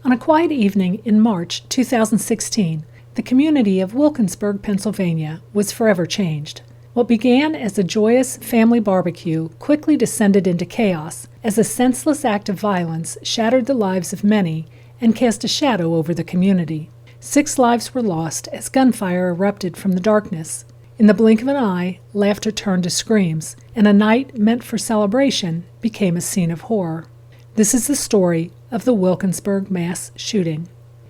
On a quiet evening in March 2016, the community of Wilkinsburg, Pennsylvania, was forever changed. What began as a joyous family barbecue quickly descended into chaos as a senseless act of violence shattered the lives of many and cast a shadow over the community. 6 lives were lost as gunfire erupted from the darkness. In the blink of an eye, laughter turned to screams, and a night meant for celebration became a scene of horror. This is the story of the Wilkinsburg mass shooting.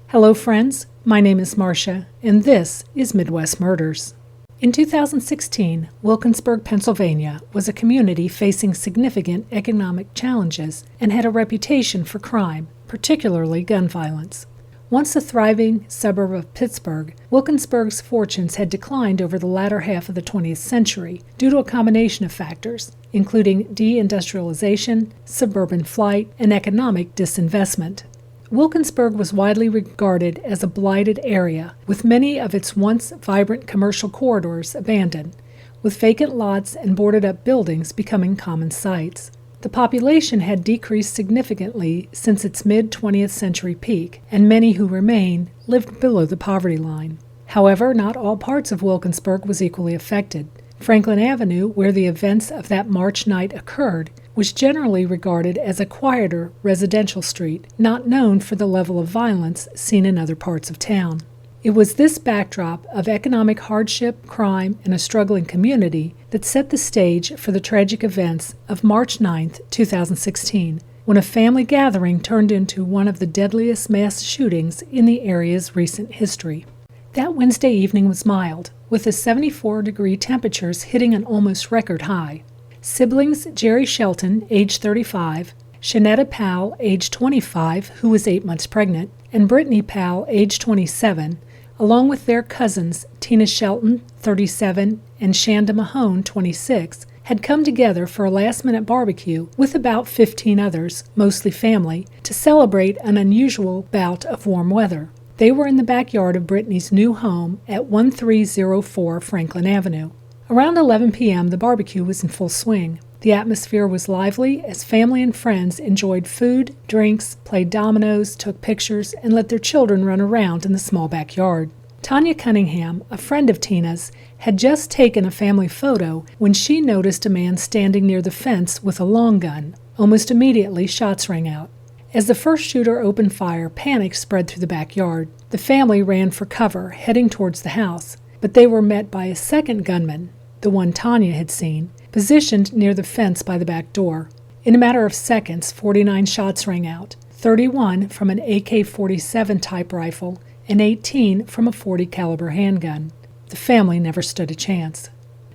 Hello, friends. My name is Marcia, and this is Midwest Murders. In 2016, Wilkinsburg, Pennsylvania was a community facing significant economic challenges and had a reputation for crime, particularly gun violence. Once a thriving suburb of Pittsburgh, Wilkinsburg's fortunes had declined over the latter half of the 20th century due to a combination of factors, including deindustrialization, suburban flight, and economic disinvestment. Wilkinsburg was widely regarded as a blighted area, with many of its once vibrant commercial corridors abandoned, with vacant lots and boarded-up buildings becoming common sights. The population had decreased significantly since its mid-20th century peak, and many who remained lived below the poverty line. However, not all parts of Wilkinsburg was equally affected. Franklin Avenue, where the events of that March night occurred, was generally regarded as a quieter residential street, not known for the level of violence seen in other parts of town. It was this backdrop of economic hardship, crime, and a struggling community that set the stage for the tragic events of March 9, 2016, when a family gathering turned into one of the deadliest mass shootings in the area's recent history. That Wednesday evening was mild, with the 74-degree temperatures hitting an almost record high. Siblings Jerry Shelton, age 35, Shanetta Powell, age 25, who was 8 months pregnant, and Brittany Powell, age 27, along with their cousins Tina Shelton, 37, and Shanda Mahone, 26, had come together for a last-minute barbecue with about 15 others, mostly family, to celebrate an unusual bout of warm weather. They were in the backyard of Brittany's new home at 1304 Franklin Avenue. Around 11 p.m., the barbecue was in full swing. The atmosphere was lively as family and friends enjoyed food, drinks, played dominoes, took pictures, and let their children run around in the small backyard. Tanya Cunningham, a friend of Tina's, had just taken a family photo when she noticed a man standing near the fence with a long gun. Almost immediately, shots rang out. As the first shooter opened fire, panic spread through the backyard. The family ran for cover, heading towards the house, but they were met by a second gunman, the one Tanya had seen, positioned near the fence by the back door. In a matter of seconds, 49 shots rang out, 31 from an AK-47 type rifle and 18 from a .40 caliber handgun. The family never stood a chance.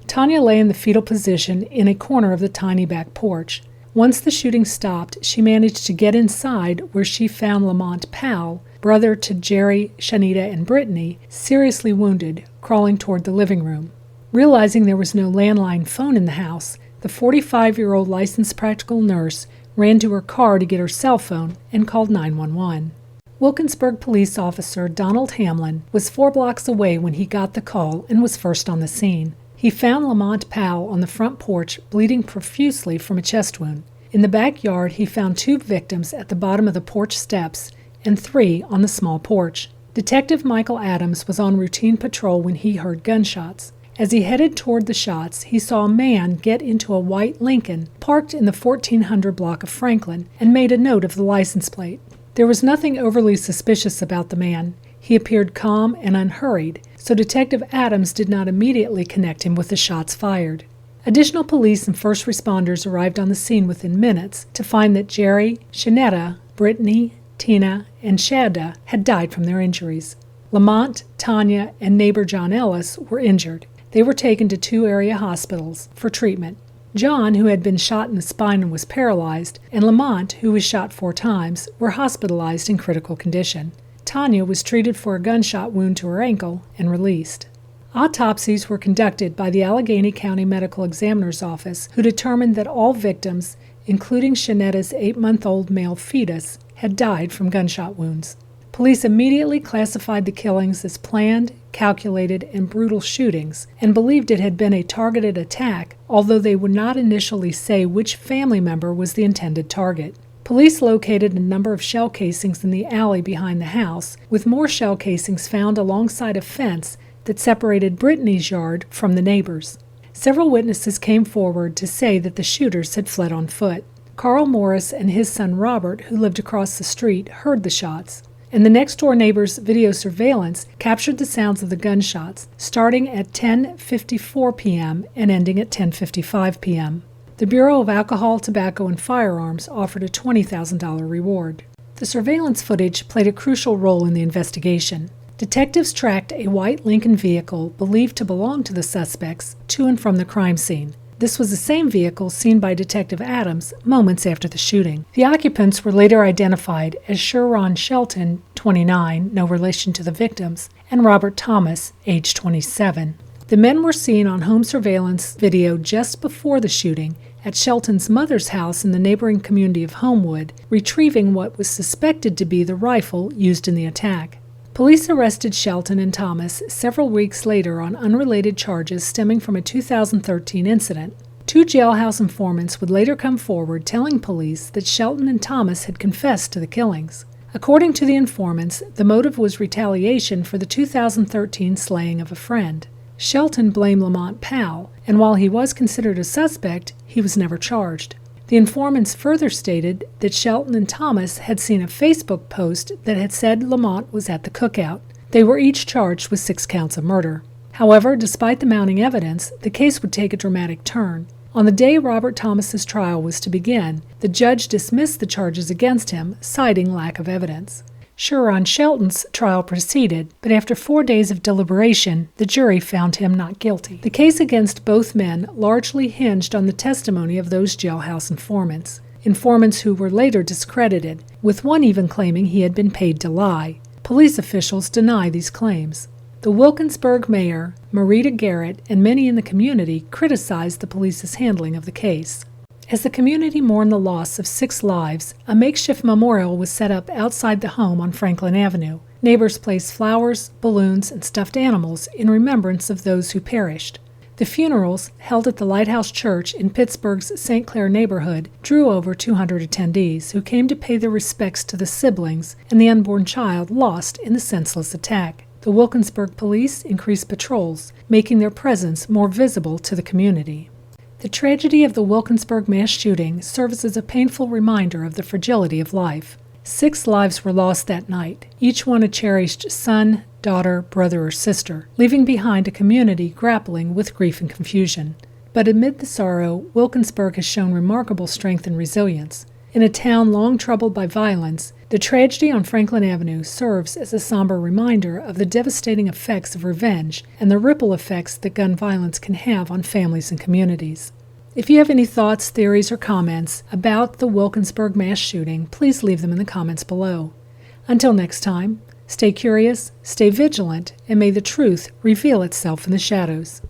Tanya lay in the fetal position in a corner of the tiny back porch. Once the shooting stopped, she managed to get inside, where she found Lamont Powell, brother to Jerry, Shanita, and Brittany, seriously wounded, crawling toward the living room. Realizing there was no landline phone in the house, the 45-year-old licensed practical nurse ran to her car to get her cell phone and called 911. Wilkinsburg police officer Donald Hamlin was 4 blocks away when he got the call and was first on the scene. He found Lamont Powell on the front porch, bleeding profusely from a chest wound. In the backyard, he found 2 victims at the bottom of the porch steps and 3 on the small porch. Detective Michael Adams was on routine patrol when he heard gunshots. As he headed toward the shots, he saw a man get into a white Lincoln parked in the 1400 block of Franklin and made a note of the license plate. There was nothing overly suspicious about the man. He appeared calm and unhurried, so Detective Adams did not immediately connect him with the shots fired. Additional police and first responders arrived on the scene within minutes to find that Jerry, Shanetta, Brittany, Tina, and Shanda had died from their injuries. Lamont, Tanya, and neighbor John Ellis were injured. They were taken to 2 area hospitals for treatment. John, who had been shot in the spine and was paralyzed, and Lamont, who was shot 4 times, were hospitalized in critical condition. Tanya was treated for a gunshot wound to her ankle and released. Autopsies were conducted by the Allegheny County Medical Examiner's Office, who determined that all victims, including Shanetta's 8-month-old male fetus, had died from gunshot wounds. Police immediately classified the killings as planned, calculated, and brutal shootings, and believed it had been a targeted attack, although they would not initially say which family member was the intended target. Police located a number of shell casings in the alley behind the house, with more shell casings found alongside a fence that separated Brittany's yard from the neighbors. Several witnesses came forward to say that the shooters had fled on foot. Carl Morris and his son Robert, who lived across the street, heard the shots, and the next-door neighbor's video surveillance captured the sounds of the gunshots, starting at 10:54 p.m. and ending at 10:55 p.m. The Bureau of Alcohol, Tobacco, and Firearms offered a $20,000 reward. The surveillance footage played a crucial role in the investigation. Detectives tracked a white Lincoln vehicle believed to belong to the suspects to and from the crime scene. This was the same vehicle seen by Detective Adams moments after the shooting. The occupants were later identified as Sherron Shelton, 29, no relation to the victims, and Robert Thomas, age 27. The men were seen on home surveillance video just before the shooting at Shelton's mother's house in the neighboring community of Homewood, retrieving what was suspected to be the rifle used in the attack. Police arrested Shelton and Thomas several weeks later on unrelated charges stemming from a 2013 incident. Two jailhouse informants would later come forward telling police that Shelton and Thomas had confessed to the killings. According to the informants, the motive was retaliation for the 2013 slaying of a friend. Shelton blamed Lamont Powell, and while he was considered a suspect, he was never charged. The informants further stated that Shelton and Thomas had seen a Facebook post that had said Lamont was at the cookout. They were each charged with 6 counts of murder. However, despite the mounting evidence, the case would take a dramatic turn. On the day Robert Thomas's trial was to begin, the judge dismissed the charges against him, citing lack of evidence. Sherron Shelton's trial proceeded, but after 4 days of deliberation, the jury found him not guilty. The case against both men largely hinged on the testimony of those jailhouse informants who were later discredited, with one even claiming he had been paid to lie. Police officials deny these claims. The Wilkinsburg mayor, Marita Garrett, and many in the community criticized the police's handling of the case. As the community mourned the loss of 6 lives, a makeshift memorial was set up outside the home on Franklin Avenue. Neighbors placed flowers, balloons, and stuffed animals in remembrance of those who perished. The funerals, held at the Lighthouse Church in Pittsburgh's St. Clair neighborhood, drew over 200 attendees who came to pay their respects to the siblings and the unborn child lost in the senseless attack. The Wilkinsburg police increased patrols, making their presence more visible to the community. The tragedy of the Wilkinsburg mass shooting serves as a painful reminder of the fragility of life. 6 lives were lost that night, each one a cherished son, daughter, brother, or sister, leaving behind a community grappling with grief and confusion. But amid the sorrow, Wilkinsburg has shown remarkable strength and resilience. In a town long troubled by violence, the tragedy on Franklin Avenue serves as a somber reminder of the devastating effects of revenge and the ripple effects that gun violence can have on families and communities. If you have any thoughts, theories, or comments about the Wilkinsburg mass shooting, please leave them in the comments below. Until next time, stay curious, stay vigilant, and may the truth reveal itself in the shadows.